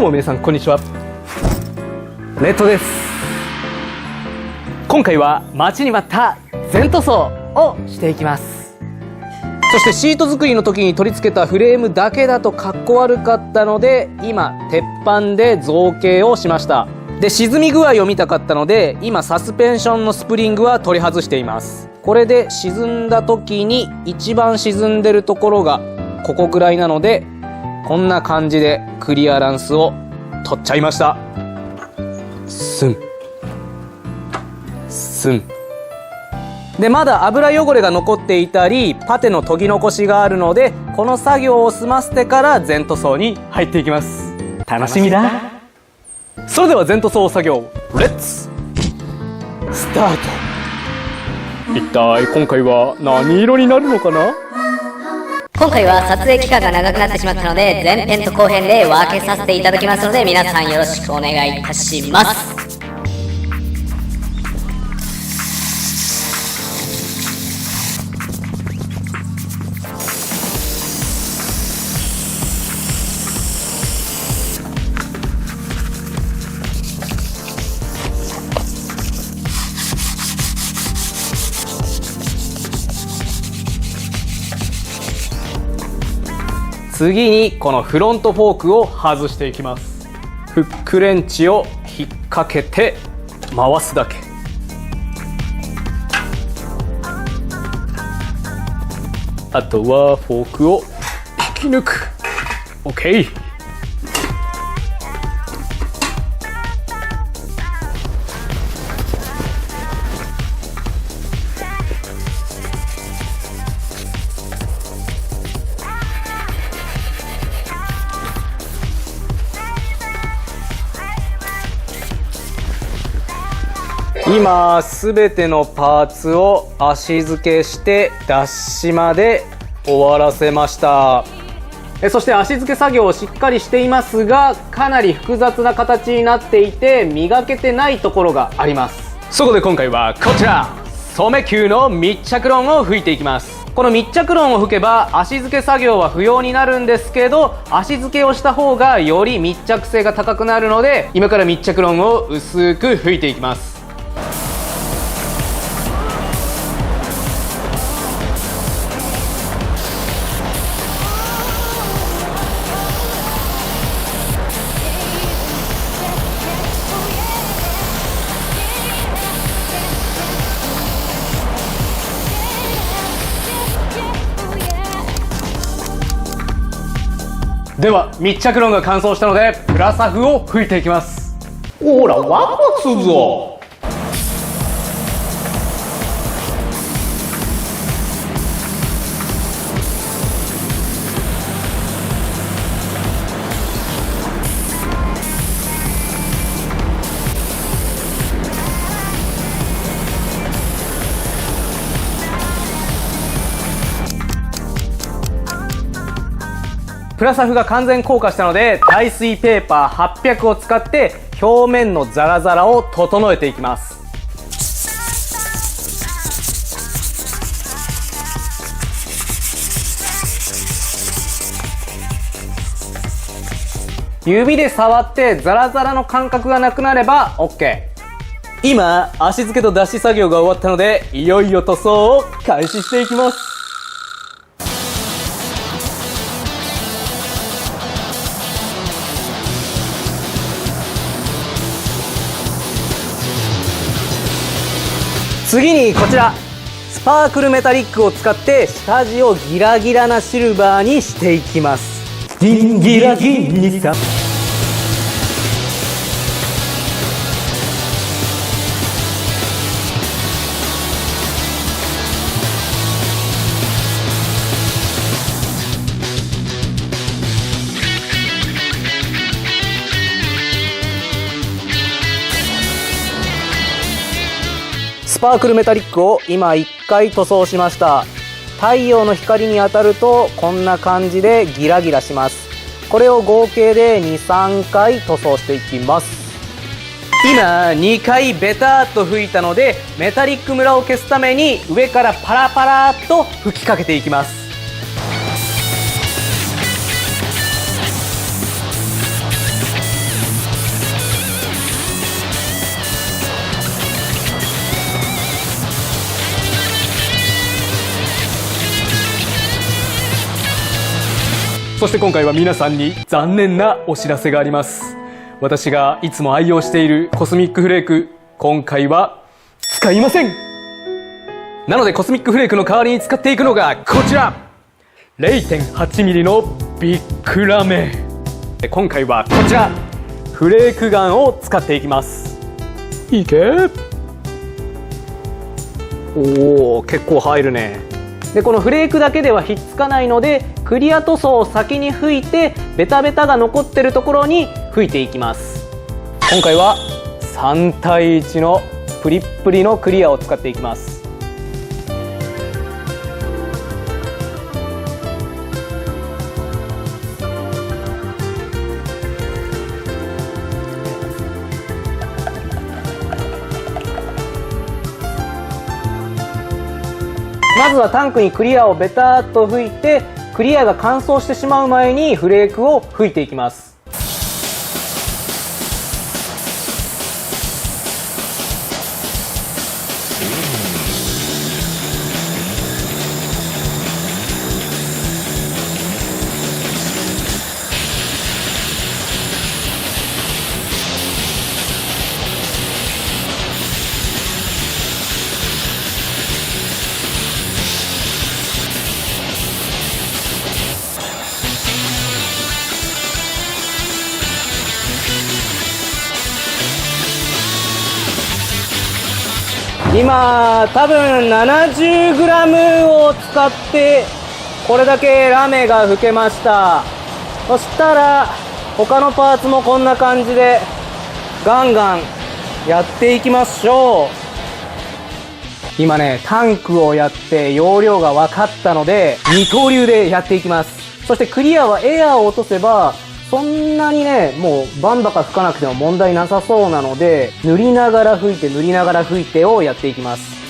うも皆さんこんにちは、レッドです。今回は待ちに待った全塗装をしていきます。そしてシート作りの時に取り付けたフレームだけだとかっこ悪かったので、今鉄板で造形をしました。で、沈み具合を見たかったので、今サスペンションのスプリングは取り外しています。これで沈んだ時に一番沈んでるところがここぐらいなので、こんな感じでクリアランスを取っちゃいました。スンスンで、まだ油汚れが残っていたりパテの研ぎ残しがあるので、この作業を済ませてから全塗装に入っていきます。楽しみだ。それでは全塗装作業レッツスタート。一体今回は何色になるのかな。今回は撮影期間が長くなってしまったので、前編と後編で分けさせていただきますので、皆さんよろしくお願いいたします。次にこのフロントフォークを外していきます。フックレンチを引っ掛けて回すだけ。あとはフォークを引き抜く。 OK。今すべてのパーツを足付けして脱脂まで終わらせました。そして足付け作業をしっかりしていますが、かなり複雑な形になっていて磨けてないところがあります。そこで今回はこちら、染め球の密着ロンを吹いていきます。この密着ロンを吹けば足付け作業は不要になるんですけど、足付けをした方がより密着性が高くなるので、今から密着ロンを薄く吹いていきます。では密着ロンが乾燥したのでプラサフを吹いていきます。ほら、ワクワクするぞ。プラサフが完全硬化したので、耐水ペーパー800を使って表面のザラザラを整えていきます。指で触ってザラザラの感覚がなくなれば OK。 今足付けと脱脂作業が終わったので、いよいよ塗装を開始していきます。次にこちらスパークルメタリックを使って下地をギラギラなシルバーにしていきます。ギンギラギンにさ。スパークルメタリックを今1回塗装しました。太陽の光に当たるとこんな感じでギラギラします。これを合計で 2,3 回塗装していきます。今2回ベターっと吹いたので、メタリックムラを消すために上からパラパラっと吹きかけていきます。そして今回は皆さんに残念なお知らせがあります。私がいつも愛用しているコスミックフレーク、今回は使いません。なのでコスミックフレークの代わりに使っていくのがこちら 0.8mm のビッグラメ。今回はこちらフレークガンを使っていきます。いけ。おー、結構入るね。でこのフレークだけではひっつかないので、クリア塗装を先に吹いてベタベタが残ってるところに吹いていきます。今回は3対1のプリップリのクリアを使っていきます。まずはタンクにクリアをベターっと吹いて、クリアが乾燥してしまう前にフレークを吹いていきます。今多分 70g を使ってこれだけラメが吹けました。そしたら他のパーツもこんな感じでガンガンやっていきましょう。今ねタンクをやって容量が分かったので二刀流でやっていきます。そしてクリアはエアーを落とせばそんなにねもうバンバカ吹かなくても問題なさそうなので、塗りながら吹いて塗りながら吹いてをやっていきます。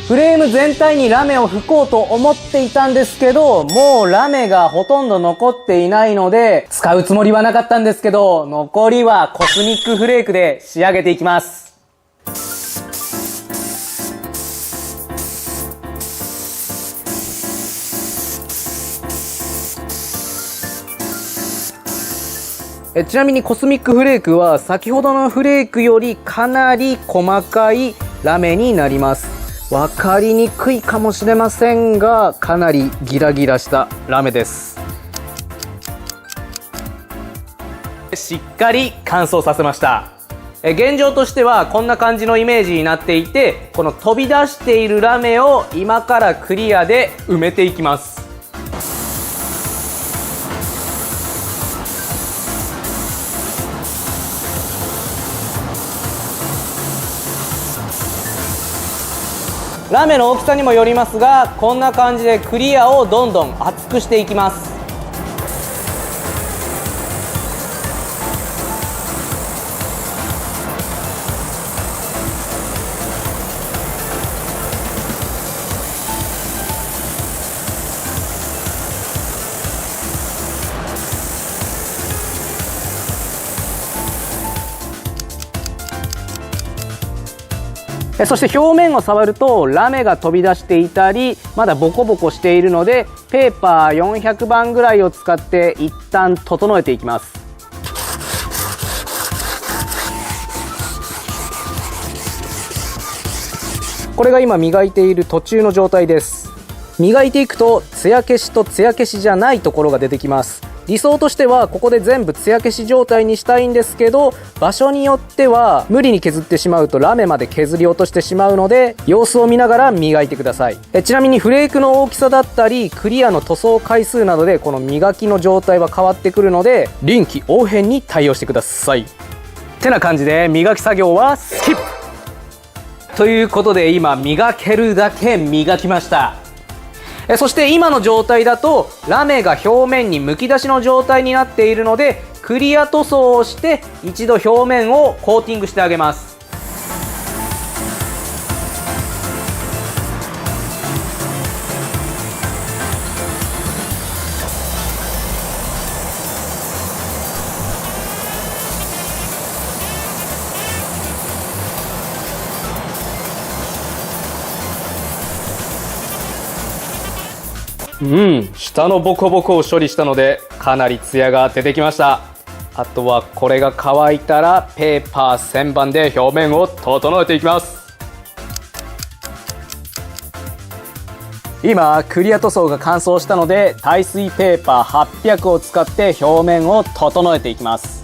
フレーム全体にラメを吹こうと思っていたんですけど、もうラメがほとんど残っていないので、使うつもりはなかったんですけど、残りはコスミックフレークで仕上げていきます。ちなみにコスミックフレークは先ほどのフレークよりかなり細かいラメになります。分かりにくいかもしれませんが、かなりギラギラしたラメです。しっかり乾燥させました。現状としてはこんな感じのイメージになっていて、この飛び出しているラメを今からクリアで埋めていきます。ラメの大きさにもよりますが、こんな感じでクリアをどんどん厚くしていきます。そして表面を触るとラメが飛び出していたりまだボコボコしているので、ペーパー400番ぐらいを使って一旦整えていきます。これが今磨いている途中の状態です。磨いていくと艶消しと艶消しじゃないところが出てきます。理想としてはここで全部艶消し状態にしたいんですけど、場所によっては無理に削ってしまうとラメまで削り落としてしまうので、様子を見ながら磨いてください。ちなみにフレークの大きさだったりクリアの塗装回数などでこの磨きの状態は変わってくるので、臨機応変に対応してください。てな感じで磨き作業はスキップということで、今磨けるだけ磨きました。そして今の状態だとラメが表面にむき出しの状態になっているので、クリア塗装をして一度表面をコーティングしてあげます。下のボコボコを処理したのでかなりツヤが出てきました。あとはこれが乾いたらペーパー旋盤で表面を整えていきます。今クリア塗装が乾燥したので耐水ペーパー800を使って表面を整えていきます。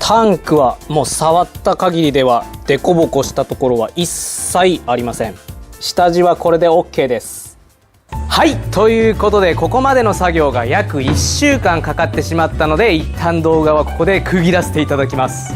タンクはもう触った限りではデコボコしたところは一切ありません。下地はこれで OK です。はい、ということでここまでの作業が約1週間かかってしまったので、一旦動画はここで区切らせていただきます。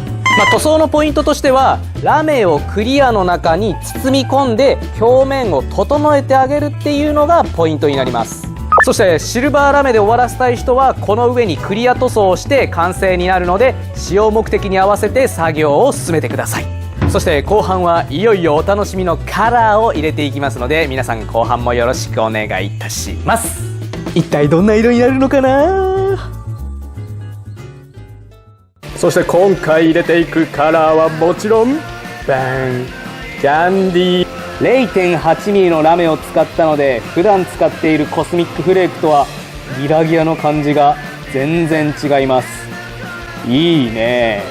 塗装のポイントとしてはラメをクリアの中に包み込んで表面を整えてあげるっていうのがポイントになります。そしてシルバーラメで終わらせたい人はこの上にクリア塗装をして完成になるので、使用目的に合わせて作業を進めてください。そして後半はいよいよお楽しみのカラーを入れていきますので、皆さん後半もよろしくお願いいたします。一体どんな色になるのかな。そして今回入れていくカラーはもちろんバンキャンディー。0.8mm のラメを使ったので、普段使っているコスミックフレークとはギラギラの感じが全然違います。いいね。